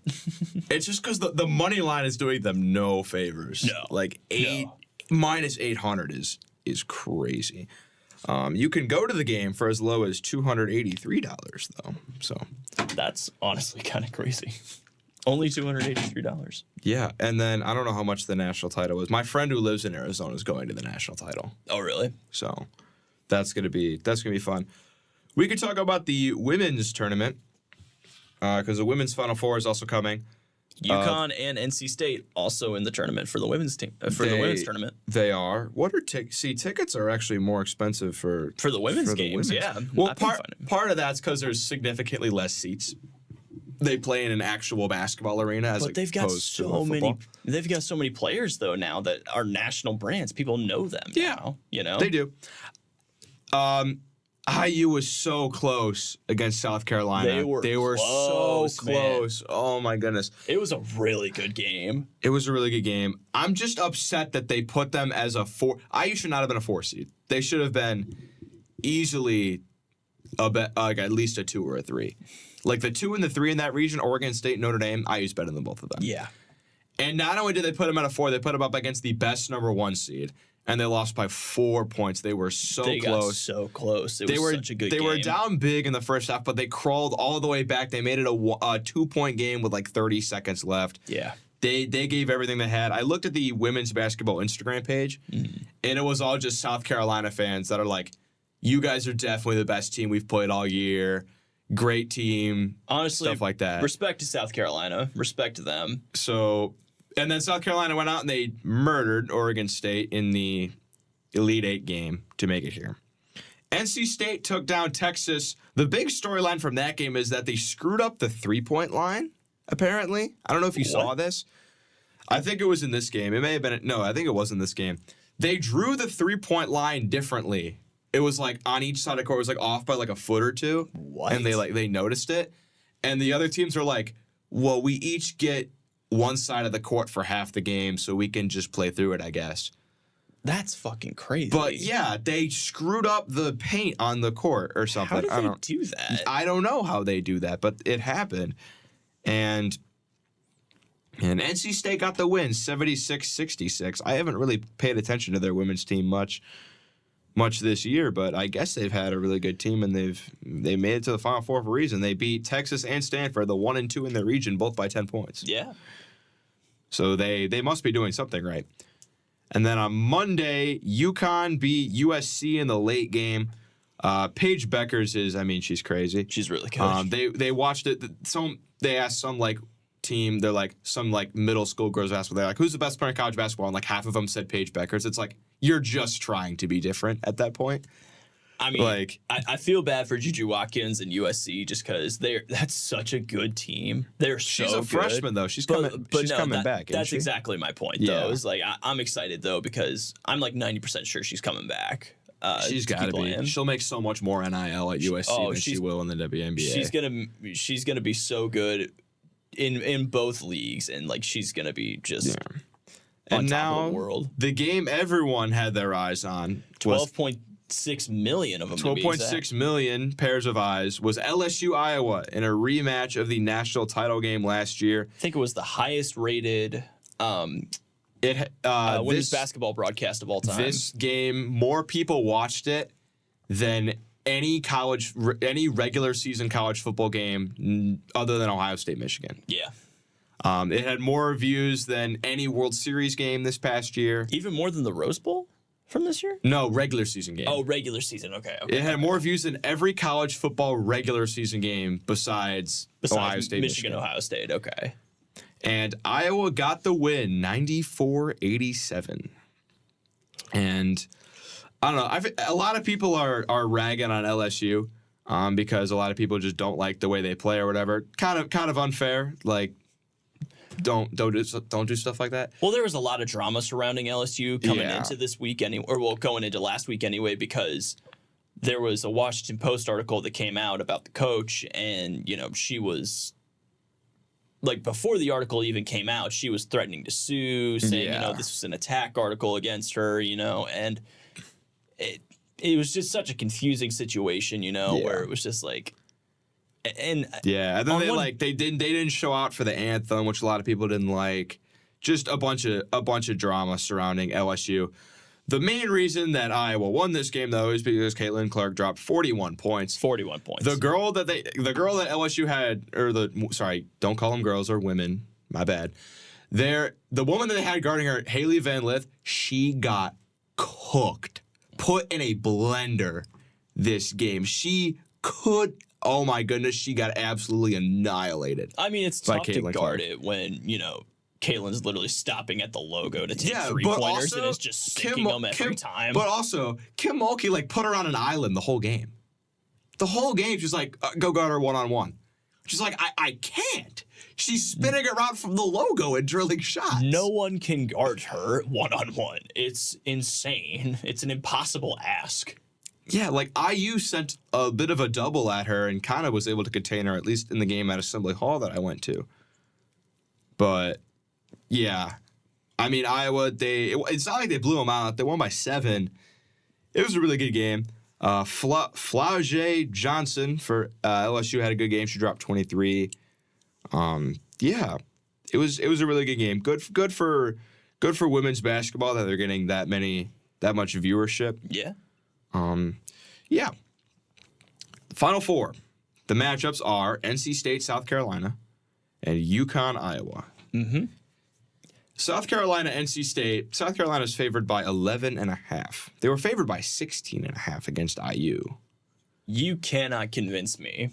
It's just because the money line is doing them no favors. No. Minus 800 is crazy. You can go to the game for as low as $283 though. So that's honestly kind of crazy. Only $283. Yeah, and then I don't know how much the national title is. My friend who lives in Arizona is going to the national title. Oh, really? So that's gonna be fun. We could talk about the women's tournament because the women's Final Four is also coming. UConn and NC State also in the tournament for the women's team the women's tournament. They are. What are tickets are actually more expensive for the women's games? Yeah. Well, part of that's because there's significantly less seats. They play in an actual basketball arena as but they've got so many. They've got so many players though now that are national brands. People know them. Now, they do. IU was so close against South Carolina. They were so close. Man. Oh my goodness. It was a really good game. It was a really good game. I'm just upset that they put them as a 4. IU should not have been a 4 seed. They should have been easily at least a 2 or a 3. The 2 and the 3 in that region, Oregon State, Notre Dame, IU's better than both of them. Yeah. And not only did they put them at a 4, they put them up against the best number 1 seed. And they lost by 4 points. They were so close. Got so close. It was such a good game. They were down big in the first half, but they crawled all the way back. They made it a 2-point game with 30 seconds left. Yeah. They gave everything they had. I looked at the women's basketball Instagram page, and it was all just South Carolina fans that are like, you guys are definitely the best team we've played all year. Great team. Honestly, stuff like that. Respect to South Carolina. Respect to them. So... And then South Carolina went out and they murdered Oregon State in the Elite 8 game to make it here. NC State took down Texas. The big storyline from that game is that they screwed up the 3-point line, apparently. I don't know if you saw this. I think it was in this game. It may have been. No, I think it was in this game. They drew the 3-point line differently. It was like on each side of the court, it was like off by like a foot or two. What? And they noticed it. And the other teams are like, well, we each get one side of the court for half the game, so we can just play through it, I guess. That's fucking crazy. But yeah, they screwed up the paint on the court or something. How did they do that? I don't know how they do that, but it happened. And NC State got the win, 76-66. I haven't really paid attention to their women's team much this year, but I guess they've had a really good team, and they made it to the Final Four for a reason. They beat Texas and Stanford, the 1 and 2 in their region, both by 10 points. Yeah. So they must be doing something right. And then on Monday, UConn beat USC in the late game. Paige Beckers she's crazy. She's really good. They watched it. They asked some like team, they're like some like middle school girls basketball. They're like, who's the best player in college basketball? And like half of them said Paige Beckers. It's like, you're just trying to be different at that point. I mean, like, I feel bad for Juju Watkins and USC just because that's such a good team. They're so good. She's a freshman, though. She's coming back. That's exactly my point, though. Is like, I'm excited, though, because I'm like 90% sure she's coming back. She's got to be. She'll make so much more NIL at USC than she will in the WNBA. She's gonna be so good in both leagues, and like she's gonna be just. Yeah. And now the game everyone had their eyes on. 12.6 million of them. 12.6 million pairs of eyes was LSU Iowa in a rematch of the national title game last year. I think it was the highest rated women's basketball broadcast of all time. This game, more people watched it than any regular season college football game other than Ohio State, Michigan. Yeah. It had more views than any World Series game this past year. Even more than the Rose Bowl from this year? No, regular season game. Oh, regular season. Okay. It had more views than every college football regular season game besides Ohio State, Michigan. Ohio State. Okay. And Iowa got the win, 94-87. And I don't know. A lot of people are ragging on LSU because a lot of people just don't like the way they play or whatever. Kind of unfair. Like, don't do stuff like that. Well, there was a lot of drama surrounding LSU coming into this week going into last week anyway, because there was a Washington Post article that came out about the coach, and she was like, before the article even came out, she was threatening to sue, saying this was an attack article against her, and it was just such a confusing situation, where it was just like. And then they didn't show out for the anthem, which a lot of people didn't like. Just a bunch of drama surrounding LSU. The main reason that Iowa won this game, though, is because Caitlin Clark dropped 41 points. 41 points. The girl that LSU had, don't call them girls or women. My bad. The woman that they had guarding her, Haley Van Lith, she got cooked, put in a blender this game. She could. Oh my goodness, she got absolutely annihilated. I mean, it's tough to guard it when, Caitlin's literally stopping at the logo to take three-pointers and is just sinking them every time. But also, Kim Mulkey, put her on an island the whole game. The whole game, she's like, go guard her one-on-one. She's like, I can't. She's spinning around from the logo and drilling shots. No one can guard her one-on-one. It's insane. It's an impossible ask. Yeah, IU sent a bit of a double at her and kind of was able to contain her, at least in the game at Assembly Hall that I went to. But, yeah. I mean, Iowa, it's not like they blew them out. They won by 7. It was a really good game. Flau'jae Johnson for LSU had a good game. She dropped 23. Yeah, it was a really good game. Good for women's basketball that they're getting that much viewership. Yeah. Yeah. Final four. The matchups are NC State, South Carolina, and UConn, Iowa. Mm-hmm. South Carolina, NC State. South Carolina is favored by 11.5. They were favored by 16.5 against IU. You cannot convince me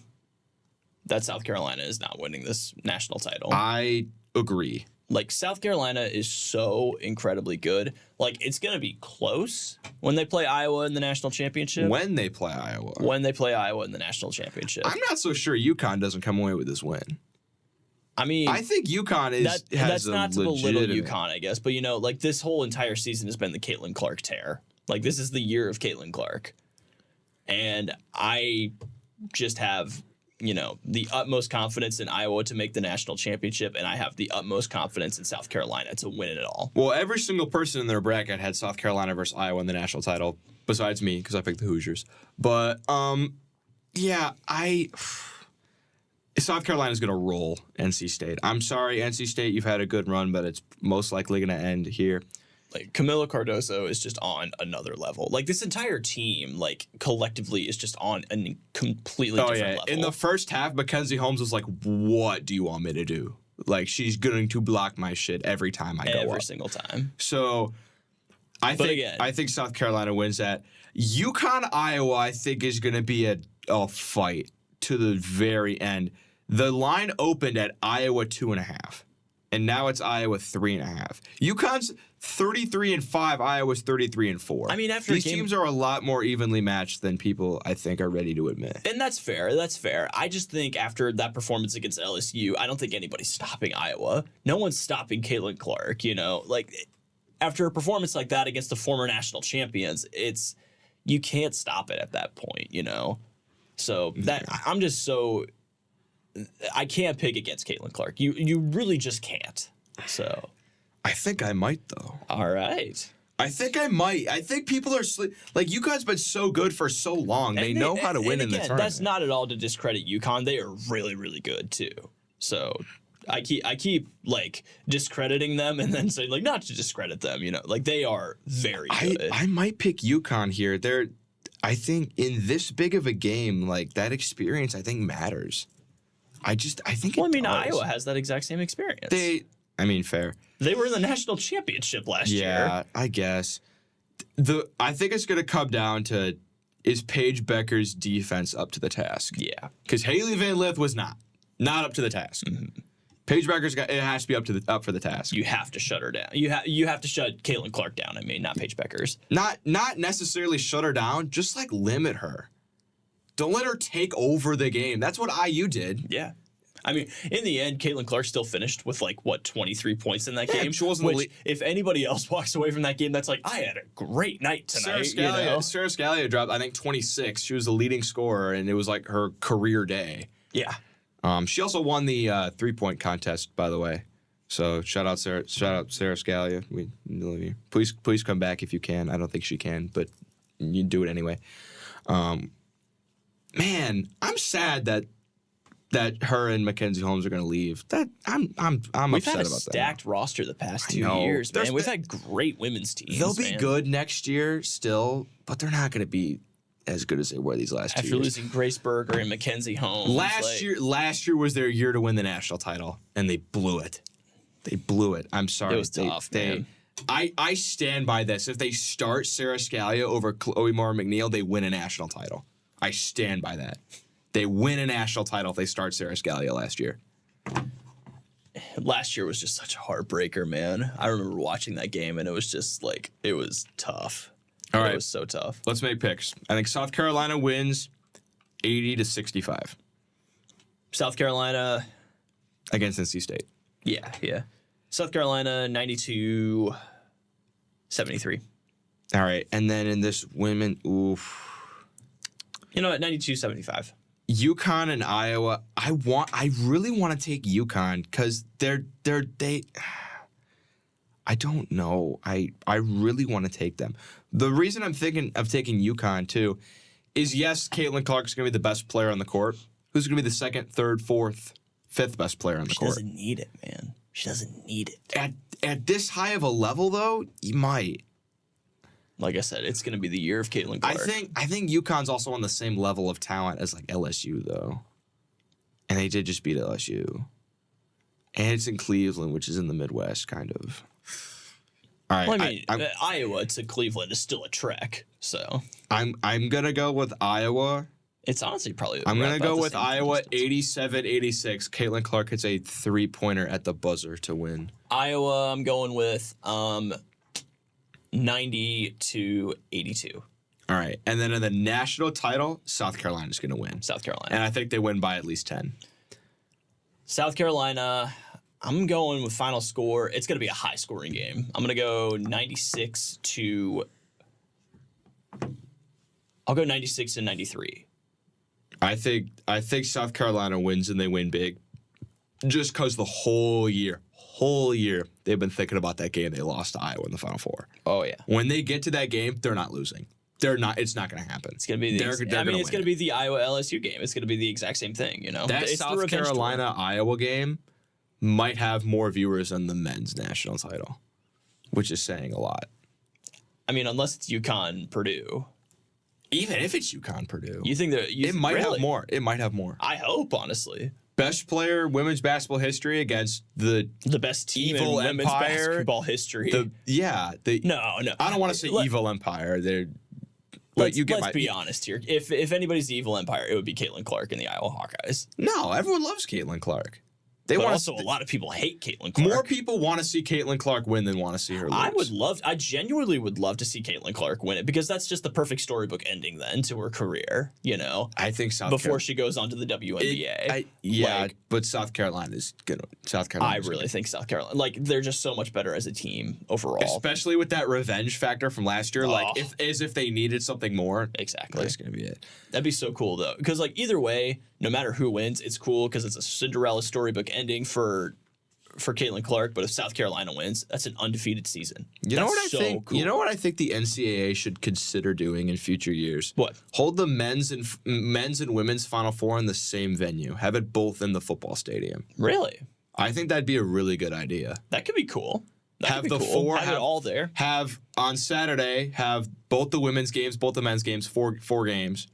that South Carolina is not winning this national title. I agree. Like, South Carolina is so incredibly good. Like, it's going to be close when they play Iowa in the national championship. When they play Iowa. When they play Iowa in the national championship. I'm not so sure UConn doesn't come away with this win. I mean, I think UConn that's not to belittle legitimate... UConn, I guess. But, you know, like, this whole entire season has been the Caitlin Clark tear. Like, this is the year of Caitlin Clark. And I just have, you know, the utmost confidence in Iowa to make the national championship, and I have the utmost confidence in South Carolina to win it all. Well, every single person in their bracket had South Carolina versus Iowa in the national title, besides me, because I picked the Hoosiers. But, yeah, South Carolina's going to roll NC State. I'm sorry, NC State, you've had a good run, but it's most likely going to end here. Like, Camila Cardoso is just on another level. Like, this entire team, like, collectively is just on a completely different level. In the first half, Mackenzie Holmes was like, what do you want me to do? Like, she's going to block my shit every time I go up. Every single time. So, I think South Carolina wins that. UConn, Iowa, I think, is going to be a fight to the very end. The line opened at Iowa 2.5, and now it's Iowa 3.5. UConn's 33-5, Iowa's 33-4. I mean, after these teams are a lot more evenly matched than people, I think, are ready to admit. And that's fair. That's fair. I just think after that performance against LSU, I don't think anybody's stopping Iowa. No one's stopping Caitlin Clark. You know, like, after a performance like that against the former national champions, you can't stop it at that point. You know, so that I'm just so. I can't pick against Caitlin Clark. You really just can't. So I think I might, though. All right. I think I might. I think people are like, UConn's been so good for so long. They know how to win in the tournament. That's not at all to discredit UConn. They are really, really good too. So I keep like discrediting them and then saying, like, not to discredit them. You know, like, they are very good. I might pick UConn here. I think in this big of a game, like, that experience, I think matters. I think. Well, Iowa has that exact same experience. Fair. They were in the national championship last year. Yeah, I guess. I think it's going to come down to, is Paige Becker's defense up to the task? Yeah, because Haley Van Lith was not up to the task. Mm-hmm. Paige Becker's it has to be up for the task. You have to shut her down. You have to shut Caitlin Clark down. I mean, not Paige Becker's. Not necessarily shut her down. Just like limit her. Don't let her take over the game. That's what IU did. Yeah. I mean, in the end, Caitlin Clark still finished with, like, 23 points in that game? She wasn't if anybody else walks away from that game, that's like, I had a great night tonight. Sarah Scalia dropped, I think, 26. She was the leading scorer, and it was, like, her career day. Yeah. She also won the three-point contest, by the way. So shout out Sarah Scalia. We love you. Please come back if you can. I don't think she can, but you do it anyway. Man, I'm sad that her and Mackenzie Holmes are going to leave. I'm We've upset about that. We've had a stacked roster the past 2 years, man. We've had great women's teams. They'll be good next year still, but they're not going to be as good as they were these last 2 years. After losing Grace Berger and Mackenzie Holmes. Last year was their year to win the national title, and they blew it. I'm sorry. It was tough, man. I stand by this. If they start Sarah Scalia over Chloe Moore McNeil, they win a national title. I stand by that. They win a national title if they start Sarah Scalia last year. Last year was just such a heartbreaker, man. I remember watching that game, and it was just like, it was tough. All right. It was so tough. Let's make picks. I think South Carolina wins 80-65. South Carolina. Against NC State. Yeah. South Carolina, 92-73. All right. And then in this women, oof. You know what? 92-75. UConn and Iowa. I really want to take UConn because they. I don't know. I really want to take them. The reason I'm thinking of taking UConn too is, yes, Caitlin Clark's going to be the best player on the court. Who's going to be the second, third, fourth, fifth best player on the court? She doesn't need it, man. She doesn't need it. At this high of a level, though, you might. Like I said, it's going to be the year of Caitlin Clark. I think UConn's also on the same level of talent as, like, LSU, though. And they did just beat LSU. And it's in Cleveland, which is in the Midwest, kind of. All right. Well, I mean, Iowa to Cleveland is still a trek, so. I'm going to go with Iowa. It's honestly probably. I'm going to go with Iowa 87-86. Caitlin Clark hits a three-pointer at the buzzer to win. Iowa, I'm going with 90-82. All right. And then in the national title, South Carolina's going to win. South Carolina. And I think they win by at least 10. South Carolina, I'm going with final score. It's going to be a high-scoring game. I'm going to go 96 to... I'll go 96-93. I think South Carolina wins and they win big. Just because the whole year, they've been thinking about that game they lost to Iowa in the Final Four. Oh, yeah. When they get to that game, they're not losing. They're not. It's not going to happen. It's going to be it's going to be the Iowa LSU game. It's going to be the exact same thing, you know? That South Carolina Iowa game might have more viewers than the men's national title, which is saying a lot. I mean, unless it's UConn Purdue. Even if it's UConn Purdue. You think that it might have more. It might have more. I hope, honestly. Best player women's basketball history against the best team evil in women's empire. basketball history. No. I don't want to say evil empire. Let's be honest here. If anybody's the evil empire, it would be Caitlin Clark and the Iowa Hawkeyes. No, everyone loves Caitlin Clark. But also, a lot of people hate Caitlin Clark. More people want to see Caitlin Clark win than want to see her lose. I genuinely would love to see Caitlin Clark win it because that's just the perfect storybook ending then to her career, you know? I think before she goes on to the WNBA. But South Carolina is good. I really think South Carolina, like, they're just so much better as a team overall. Especially with that revenge factor from last year, as if they needed something more. Exactly. That's going to be it. That'd be so cool, though. Because, like, either way, no matter who wins, it's cool because it's a Cinderella storybook ending for Caitlin Clark. But if South Carolina wins, that's an undefeated season. You know what I think? Cool. You know what I think the NCAA should consider doing in future years? What? Hold the men's and women's Final Four in the same venue. Have it both in the football stadium. Really? I think that'd be a really good idea. That could be cool. Have it all there. Have on Saturday. Have both the women's games, both the men's games, four games,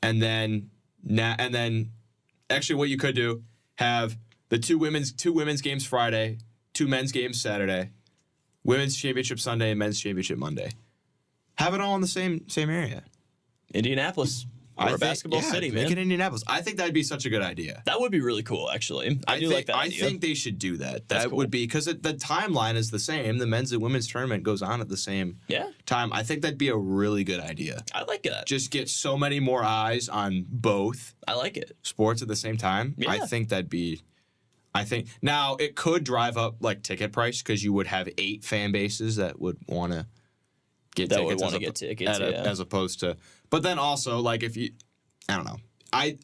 and then actually what you could do, have the two women's games Friday, two men's games Saturday, women's championship Sunday, and men's championship Monday. Have it all in the same area. Indianapolis. We're a basketball city, man. Make it Indianapolis. I think that'd be such a good idea. That would be really cool, actually. I do like that idea. I think they should do that. That would be, because the timeline is the same. The men's and women's tournament goes on at the same time. I think that'd be a really good idea. I like that. Just get so many more eyes on both. I like it. Sports at the same time. Yeah. I think that'd be... Now, it could drive up, like, ticket price, because you would have 8 fan bases that would want to get tickets. As opposed to... But then also, like, if you... I don't know. I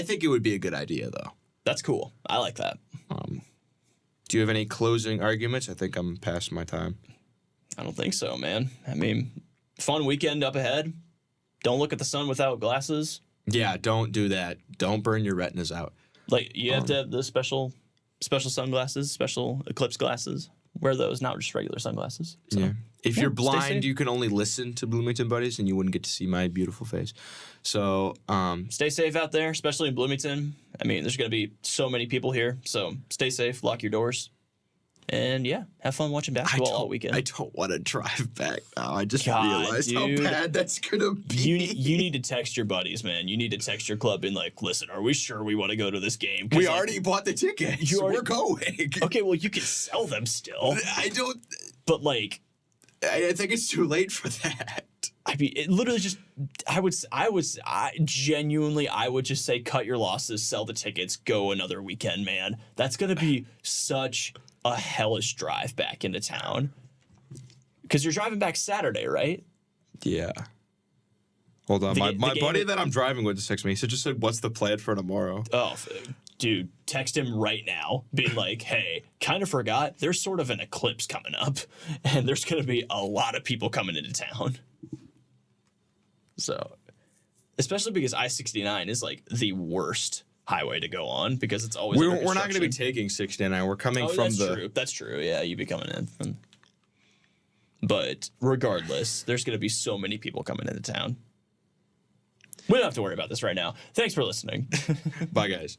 think it would be a good idea, though. That's cool. I like that. Do you have any closing arguments? I think I'm past my time. I don't think so, man. I mean, fun weekend up ahead. Don't look at the sun without glasses. Yeah, don't do that. Don't burn your retinas out. Like, you have to have the special sunglasses, special eclipse glasses. Wear those, not just regular sunglasses. So, yeah. If you're blind, you can only listen to Bloomington Buddies, and you wouldn't get to see my beautiful face. So, stay safe out there, especially in Bloomington. I mean, there's going to be so many people here, so stay safe, lock your doors. And yeah, have fun watching basketball all weekend. I don't want to drive back now. I just realized how bad that's gonna be. You need to text your buddies, man. You need to text your club and like, listen, are we sure we want to go to this game? We already bought the tickets. We're going. Okay, well, you can sell them still. I don't. But like, I think it's too late for that. I mean, it literally just. I would just say, cut your losses, sell the tickets, go another weekend, man. That's gonna be such a hellish drive back into town. Because you're driving back Saturday, right? Yeah. Hold on. My buddy that I'm driving with just texted me. He just said, what's the plan for tomorrow? Oh, dude, text him right now. Being like, hey, kind of forgot. There's sort of an eclipse coming up. And there's going to be a lot of people coming into town. So, especially because I-69 is like the worst highway to go on because it's always we're not going to be taking 69. We're coming from That's true. Yeah, you'd be coming in from. But regardless, there's going to be so many people coming into town. We don't have to worry about this right now. Thanks for listening. Bye, guys.